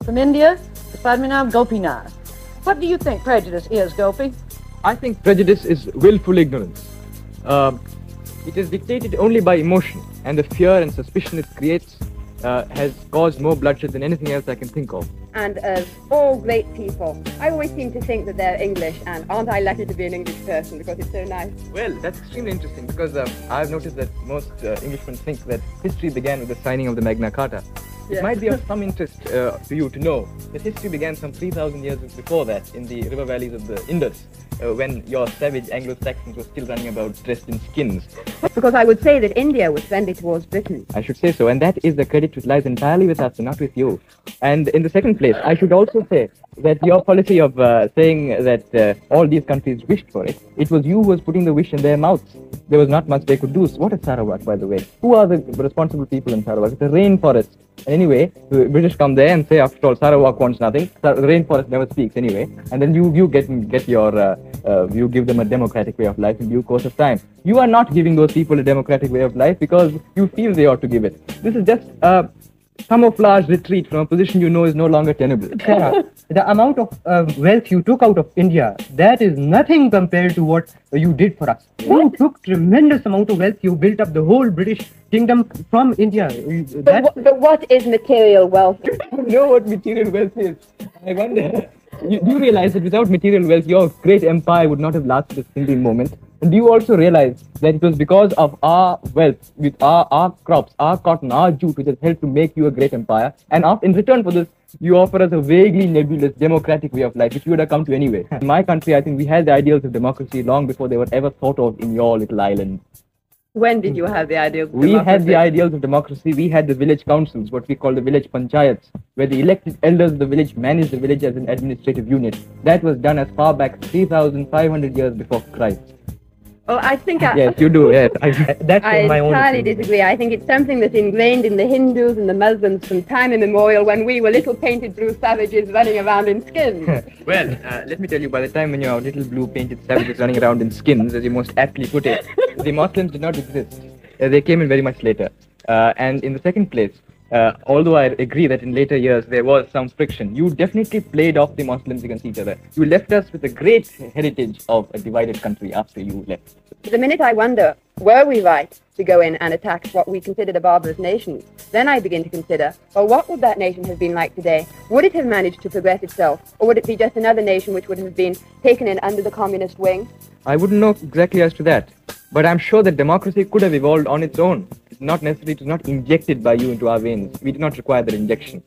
from India is Padmanabh Gopinath. What do you think prejudice is, Gopi? I think prejudice is willful ignorance. It is dictated only by emotion, and the fear and suspicion it creates has caused more bloodshed than anything else I can think of. And as all great people, I always seem to think that they're English, and aren't I lucky to be an English person because it's so nice? Well, that's extremely interesting because I've noticed that most Englishmen think that history began with the signing of the Magna Carta. It might be of some interest to you to know that history began some 3,000 years before that in the river valleys of the Indus, when your savage Anglo-Saxons were still running about dressed in skins. Because I would say that India was friendly towards Britain. I should say so, and that is the credit which lies entirely with us and not with you. And in the second place, I should also say that your policy of saying that all these countries wished for it, it was you who was putting the wish in their mouths. There was not much they could do. So what is Sarawak, by the way? Who are the responsible people in Sarawak? It's a rainforest. Anyway, the British come there and say, after all, Sarawak wants nothing. The rainforest never speaks anyway. And then you get your, you give them a democratic way of life in due course of time. You are not giving those people a democratic way of life because you feel they ought to give it. This is just a camouflage retreat from a position you know is no longer tenable. The amount of wealth you took out of India, that is nothing compared to what you did for us. You took tremendous amount of wealth. You built up the whole British kingdom from India. But what is material wealth? You know what material wealth is? I wonder. You do realize that without material wealth, your great empire would not have lasted a single moment. And do you also realize that it was because of our wealth, with our crops, our cotton, our jute, which has helped to make you a great empire? And in return for this, you offer us a vaguely nebulous democratic way of life, which you would have come to anyway. In my country, I think we had the ideals of democracy long before they were ever thought of in your little island. When did you have the ideals of democracy? We had the ideals of democracy. We had the village councils, what we call the village panchayats, where the elected elders of the village managed the village as an administrative unit. That was done as far back 3,500 years before Christ. Oh, I think yes, you do. Yes, that's my own. I entirely disagree. I think it's something that's ingrained in the Hindus and the Muslims from time immemorial, when we were little painted blue savages running around in skins. Well, let me tell you, by the time when you are little blue painted savages running around in skins, as you most aptly put it, the Muslims did not exist. They came in very much later. And in the second place, although I agree that in later years there was some friction, you definitely played off the Muslims against each other. You left us with a great heritage of a divided country after you left. The minute I wonder, were we right to go in and attack what we considered a barbarous nation? Then I begin to consider, well, what would that nation have been like today? Would it have managed to progress itself? Or would it be just another nation which would have been taken in under the communist wing? I wouldn't know exactly as to that. But I'm sure that democracy could have evolved on its own. It's not necessary, it was not injected by you into our veins. We did not require that injection.